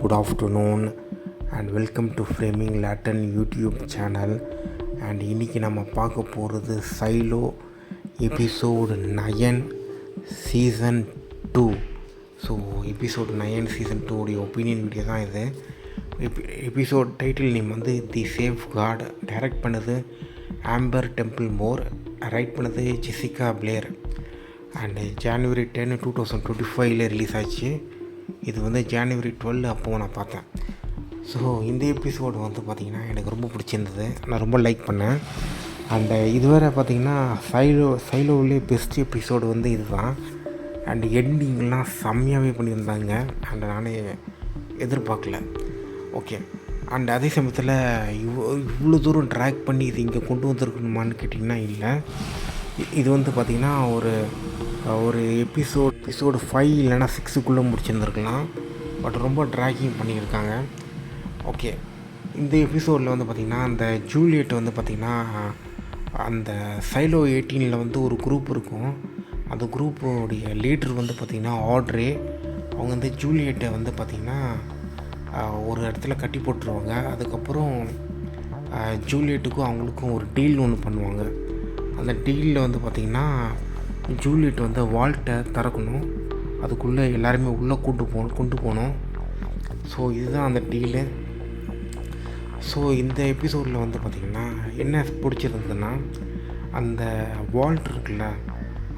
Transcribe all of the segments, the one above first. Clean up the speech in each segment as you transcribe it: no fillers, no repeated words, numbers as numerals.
good afternoon and welcome to Framing Latin YouTube channel. And இன்றைக்கி நம்ம பார்க்க போகிறது Xylo episode 9 season 2. So episode 9 season 2 உடைய ஒப்பீனியன் வீடியோ தான் இது. எபிசோட் டைட்டில் நேம் வந்து தி சேஃப் கார்டு. டைரக்ட் பண்ணது ஆம்பர் டெம்பிள் மோர், ரைட் பண்ணது Jessica Blair. And January 10, 2025 release ஆச்சு. இது வந்து ஜான்வரி 12 அப்போது நான் பார்த்தேன். ஸோ இந்த எபிசோடு வந்து பார்த்திங்கன்னா எனக்கு ரொம்ப பிடிச்சிருந்தது, நான் ரொம்ப லைக் பண்ணேன். அண்ட் இதுவரை பார்த்திங்கன்னா சைலோவிலே பெஸ்ட் எபிசோடு வந்து இது தான். அண்டு எண்டிங்லாம் செம்மையாகவே பண்ணியிருந்தாங்க. அண்ட் நானே எதிர்பார்க்கல. ஓகே. அண்ட் அதே சமயத்தில் இவ்வளோ தூரம் ட்ராக் பண்ணி இது இங்கே கொண்டு வந்திருக்கணுமான்னு கேட்டிங்கன்னா இல்லை. இது வந்து பார்த்திங்கன்னா ஒரு எபிசோடு 5 இல்லைனா 6க்குள்ளே முடிச்சிருந்துருக்கலாம். பட் ரொம்ப ட்ராக்கிங் பண்ணியிருக்காங்க. ஓகே. இந்த எபிசோடில் வந்து பார்த்திங்கன்னா அந்த ஜூலியட் வந்து பார்த்திங்கன்னா அந்த சைலோ 18 வந்து ஒரு குரூப் இருக்கும். அந்த குரூப்போடைய லீடர் வந்து பார்த்திங்கன்னா ஆட்ரே. அவங்க வந்து ஜூலியட்டை வந்து பார்த்திங்கன்னா ஒரு இடத்துல கட்டி போட்டுருவாங்க. அதுக்கப்புறம் ஜூலியட்டுக்கும் அவங்களுக்கும் ஒரு டீல் ஒன்று பண்ணுவாங்க. அந்த டீலில் வந்து பார்த்திங்கன்னா ஜூலியட் வந்து வால்ட்டை திறக்கணும், அதுக்குள்ளே எல்லாருமே உள்ளே கொண்டு போகணும். ஸோ இதுதான் அந்த டீலு. ஸோ இந்த எபிசோடில் வந்து பார்த்திங்கன்னா என்ன பிடிச்சிருந்ததுன்னா, அந்த வால்ட் இருக்குல்ல,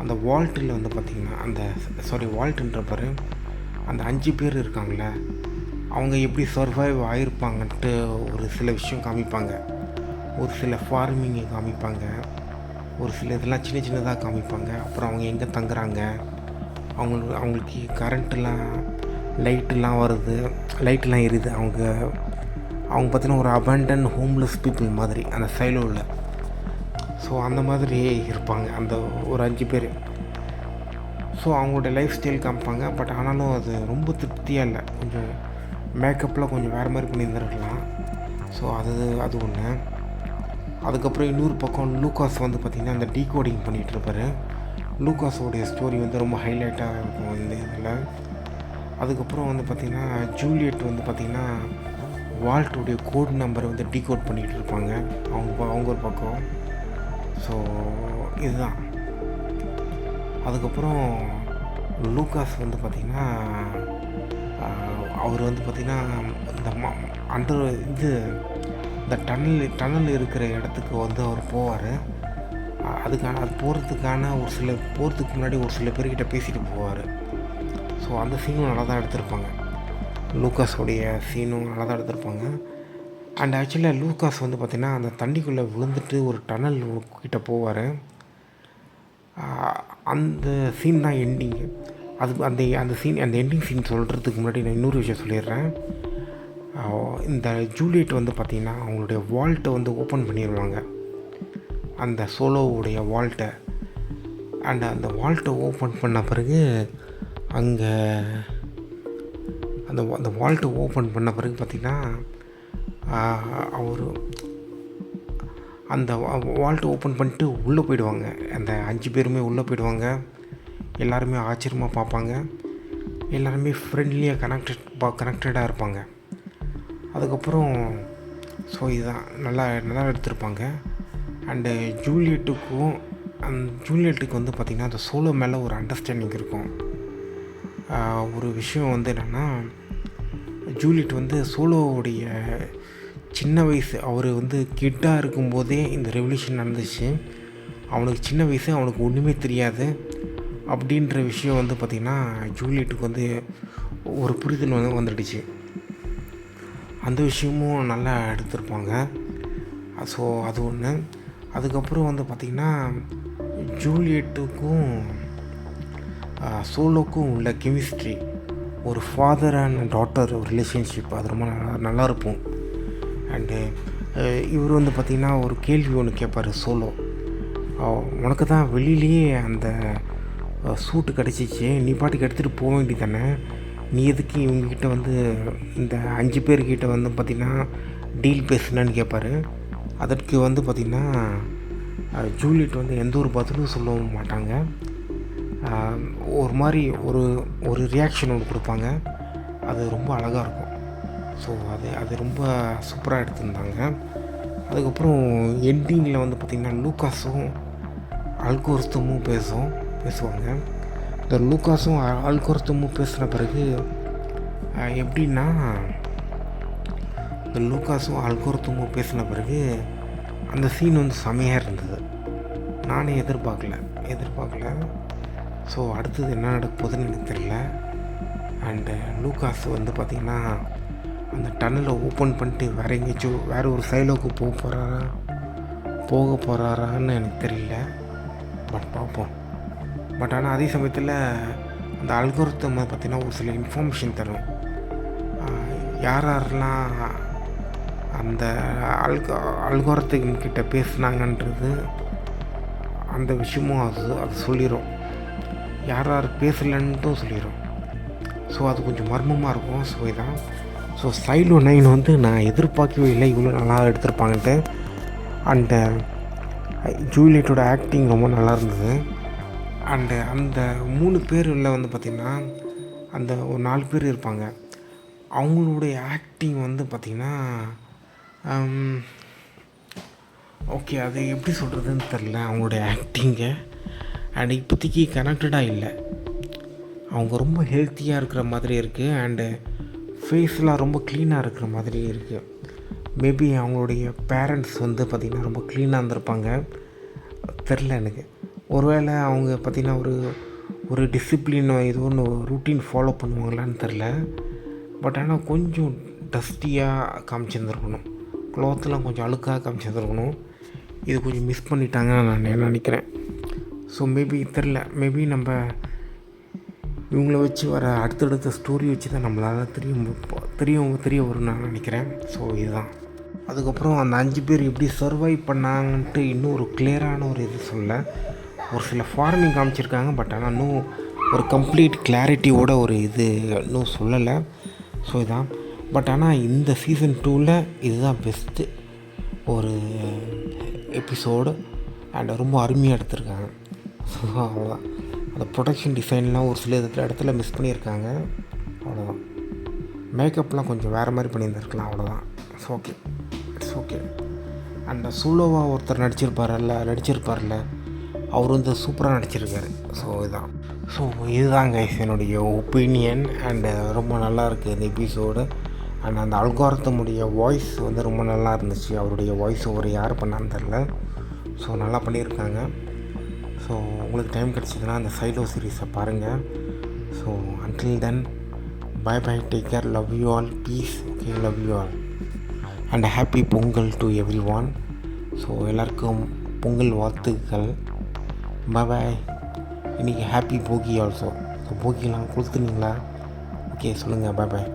அந்த வால்ட்டில் வந்து பார்த்திங்கன்னா வால்ட்டுன்ற அந்த 5 பேர் இருக்காங்கள, அவங்க எப்படி சர்வைவ் ஆகிருப்பாங்கன்ட்டு ஒரு சில விஷயம் காமிப்பாங்க. ஒரு சில ஃபார்மிங்கை காமிப்பாங்க, ஒரு சில இதெல்லாம் சின்ன சின்னதாக காமிப்பாங்க. அப்புறம் அவங்க எங்கே தங்குறாங்க, அவங்களுக்கு கரண்ட்டுலாம் லைட்டெலாம் வருது, லைட்டெலாம் எரியுது. அவங்க பார்த்திங்கன்னா ஒரு அபேண்டன் ஹோம்லெஸ் பீப்புள் மாதிரி அந்த சைலோவில். ஸோ அந்த மாதிரி இருப்பாங்க அந்த ஒரு 5 பேர். ஸோ அவங்களோட லைஃப் ஸ்டைல் காமிப்பாங்க. பட் ஆனாலும் அது ரொம்ப திருப்தியாக இல்லை. கொஞ்சம் மேக்கப்லாம் கொஞ்சம் வேறு மாதிரி பண்ணியிருந்துருக்கலாம். ஸோ அது ஒன்று. அதுக்கப்புறம் இன்னொரு பக்கம் லூகாஸ் வந்து பார்த்திங்கன்னா அந்த டீகோடிங் பண்ணிகிட்ருப்பார். லூகாஸோடைய ஸ்டோரி வந்து ரொம்ப ஹைலைட்டாக இருக்கும் இந்த இதில். அதுக்கப்புறம் வந்து பார்த்திங்கன்னா ஜூலியட் வந்து பார்த்திங்கன்னா வால்ட்டுடைய கோட் நம்பரை வந்து டீகோட் பண்ணிகிட்டு இருப்பாங்க அவங்க ஒரு பக்கம். ஸோ இதுதான். அதுக்கப்புறம் லூகாஸ் வந்து பார்த்திங்கன்னா அவர் வந்து பார்த்திங்கன்னா இந்த டன்னல் இருக்கிற இடத்துக்கு வந்து அவர் போவார். அது போகிறதுக்கு முன்னாடி ஒரு சில பேர்கிட்ட பேசிட்டு போவார். ஸோ அந்த சீனும் நல்லா தான் எடுத்திருப்பாங்க. லூகாஸோடைய சீனும் நல்லா தான் எடுத்திருப்பாங்க. அண்ட் ஆக்சுவலாக லூகாஸ் வந்து பார்த்திங்கன்னா அந்த தண்ணிக்குள்ளே விழுந்துட்டு ஒரு டன்னல் கிட்ட போவார். அந்த சீன் தான் எண்டிங்கு. அந்த எண்டிங் சீன் சொல்கிறதுக்கு முன்னாடி நான் இன்னொரு விஷயம் சொல்லிடுறேன். இந்த ஜூலியட் வந்து பார்த்திங்கன்னா அவங்களுடைய வால்ட்டை வந்து ஓப்பன் பண்ணிடுவாங்க, அந்த சோலோவுடைய வால்ட்டை. அண்ட் அந்த வால்ட்டை ஓப்பன் பண்ண பிறகு அங்கே அந்த வால்ட்டை ஓப்பன் பண்ண பிறகு பார்த்திங்கன்னா அவர் அந்த வால்ட்டை ஓப்பன் பண்ணிட்டு உள்ளே போயிடுவாங்க. அந்த 5 பேருமே உள்ளே போயிடுவாங்க. எல்லாருமே ஆச்சரியமாக பார்ப்பாங்க. எல்லாருமே ஃப்ரெண்ட்லியாக கனெக்டடாக இருப்பாங்க. அதுக்கப்புறம் ஸோ இதுதான் நல்லா எடுத்திருப்பாங்க. அண்டு ஜூலியட்டுக்கு வந்து பார்த்திங்கன்னா அந்த சோலோ மேலே ஒரு அண்டர்ஸ்டாண்டிங் இருக்கும். ஒரு விஷயம் வந்து என்னென்னா, ஜூலியட் வந்து சோலோவுடைய சின்ன வயசு, அவர் வந்து கிட்டாக இருக்கும்போதே இந்த ரெவல்யூஷன் நடந்துச்சு. அவனுக்கு சின்ன வயசு, அவனுக்கு ஒன்றுமே தெரியாது அப்படின்ற விஷயம் வந்து பார்த்திங்கன்னா ஜூலியட்டுக்கு வந்து ஒரு புரிதல் வந்துடுச்சு. அந்த விஷயமும் நல்லா எடுத்திருப்பாங்க. ஸோ அது ஒன்று. அதுக்கப்புறம் வந்து பார்த்திங்கன்னா ஜூலியட்டுக்கும் சோலோக்கும் உள்ள கெமிஸ்ட்ரி, ஒரு ஃபாதர் அண்ட் டாட்டர் ரிலேஷன்ஷிப், அது ரொம்ப நல்லா இருக்கும். அண்டு இவர் வந்து பார்த்திங்கன்னா ஒரு கேள்வி ஒன்று கேட்பார் சோலோ. உனக்கு தான் வெளியிலேயே அந்த சூட்டு கிடச்சிச்சு, நீ பாட்டுக்கு எடுத்துகிட்டு போக வேண்டியது தானே, நீ எதுக்கு இவங்ககிட்ட வந்து இந்த 5 பேர்கிட்ட வந்து பார்த்திங்கன்னா டீல் பேசுனான்னு கேட்பார். அதற்கு வந்து பார்த்திங்கன்னா ஜூலியட் வந்து எந்த ஒரு பதிலும் சொல்லவும் மாட்டாங்க. ஒரு மாதிரி ஒரு ரியாக்ஷன் ஒன்று கொடுப்பாங்க. அது ரொம்ப அழகாக இருக்கும். ஸோ அது ரொம்ப சூப்பராக எடுத்திருந்தாங்க. அதுக்கப்புறம் எண்டிங்கில் வந்து பார்த்திங்கன்னா லூக்காஸும் அல்கோரிதமும் பேசுவாங்க. இந்த லூக்காஸும் அல்கோரிதமும் பேசின பிறகு எப்படின்னா, இந்த லூக்காஸும் அல்கோரிதமும் பேசின பிறகு அந்த சீன் வந்து செமையாக இருந்தது. நானே எதிர்பார்க்கல. ஸோ அடுத்தது என்ன நடக்க போகுதுன்னு எனக்கு தெரியல. அண்டு லூக்காஸ் வந்து பார்த்திங்கன்னா அந்த டன்னலை ஓப்பன் பண்ணிட்டு வேறு ஒரு சைலோக்கு போக போகிறாரான்னு எனக்கு தெரியல. பட் பார்ப்போம். பட் ஆனால் அதே சமயத்தில் அந்த அல்கோரிதம் பார்த்திங்கன்னா ஒரு சில இன்ஃபர்மேஷன் தரும். யாரெல்லாம் அந்த அல்கோரிதம் கிட்ட பேசுனாங்கன்றது அந்த விஷயமும் அது சொல்லிடும். யார் பேசலன்ட்டும் சொல்லிடும். ஸோ அது கொஞ்சம் மர்மமாக இருக்கும். ஸோ இதான். ஸோ சைலோ 9 வந்து நான் எதிர்பார்க்கவே இல்லை இவ்வளோ நல்லா எடுத்திருப்பாங்கன்ட்டு. அண்டு ஜூலியட்டோட ஆக்டிங் ரொம்ப நல்லா இருந்தது. அண்டு அந்த 3 பேரில் வந்து பார்த்திங்கன்னா அந்த ஒரு 4 பேர் இருப்பாங்க. அவங்களுடைய ஆக்டிங் வந்து பார்த்திங்கன்னா ஓகே, அது எப்படி சொல்கிறதுன்னு தெரில அவங்களுடைய ஆக்டிங்கை. அண்ட் இப்போதைக்கு கனெக்டடாக இல்லை. அவங்க ரொம்ப ஹெல்த்தியாக இருக்கிற மாதிரி இருக்குது. அண்டு ஃபேஸ்லாம் ரொம்ப க்ளீனாக இருக்கிற மாதிரி இருக்குது. மேபி அவங்களுடைய பேரண்ட்ஸ் வந்து பார்த்திங்கன்னா ரொம்ப க்ளீனாக இருந்திருப்பாங்க. தெரில எனக்கு. ஒருவேளை அவங்க பார்த்திங்கன்னா ஒரு டிசிப்ளினோ ஏதோ ஒன்று ரூட்டீன் ஃபாலோ பண்ணுவாங்களான்னு தெரில. பட் ஆனால் கொஞ்சம் டஸ்டியாக காமிச்சிருந்துருக்கணும். க்ளாத்லாம் கொஞ்சம் அழுக்காக காமிச்சிருந்துருக்கணும். இது கொஞ்சம் மிஸ் பண்ணிட்டாங்கன்னு நான் நினைக்கிறேன். ஸோ மேபி தெரில. மேபி நம்ம இவங்கள வச்சு வர அடுத்தடுத்த ஸ்டோரி வச்சு தான் நம்மளால் தெரிய வரும்னு நான் நினைக்கிறேன். ஸோ இதுதான். அதுக்கப்புறம் அந்த 5 பேர் எப்படி சர்வைவ் பண்ணாங்கன்ட்டு இன்னும் ஒரு கிளியரான ஒரு இது சொல்ல. ஒரு சில ஃபார்மிங் காமிச்சிருக்காங்க. பட் ஆனால் இன்னும் ஒரு கம்ப்ளீட் கிளாரிட்டியோட ஒரு இது இன்னும் சொல்லலை. ஸோ இதான். பட் ஆனால் இந்த சீசன் 2ல் இதுதான் பெஸ்ட்டு ஒரு எபிசோடு. அண்ட் ரொம்ப அருமையாக எடுத்திருக்காங்க. ஸோ அவ்வளோதான். அந்த ப்ரொடக்ஷன் டிசைன்லாம் ஒரு சில இடத்துல மிஸ் பண்ணியிருக்காங்க. அவ்வளோதான். மேக்கப்லாம் கொஞ்சம் வேறு மாதிரி பண்ணியிருந்துருக்கலாம். அவ்வளோதான். It's okay. அண்ட் சூலோவாக ஒருத்தர் நடிச்சிருப்பார்ல அவர் வந்து சூப்பராக நடிச்சிருக்காரு. ஸோ இதுதான் கைஸ் என்னுடைய ஒப்பீனியன். அண்டு ரொம்ப நல்லா இருக்குது இந்த எபிசோடு. அண்ட் அந்த அல்காரத்தமுடைய வாய்ஸ் வந்து ரொம்ப நல்லா இருந்துச்சு. அவருடைய வாய்ஸ் ஓவர் யார் பண்ணான்னு தெரில. ஸோ நல்லா பண்ணியிருக்காங்க. ஸோ உங்களுக்கு டைம் கிடச்சிதுன்னா அந்த சைலோ சீரீஸை பாருங்கள். So until then bye take care, love you all, peace. Okay, love you all and happy Pongal to everyone. So எல்லாருக்கும் பொங்கல் வாழ்த்துக்கள். பாய். இன்றைக்கி ஹாப்பி போகி ஆல்சோ. ஸோ போகிலாம் கொடுத்துனீங்களா? ஓகே, சொல்லுங்கள். பாய்.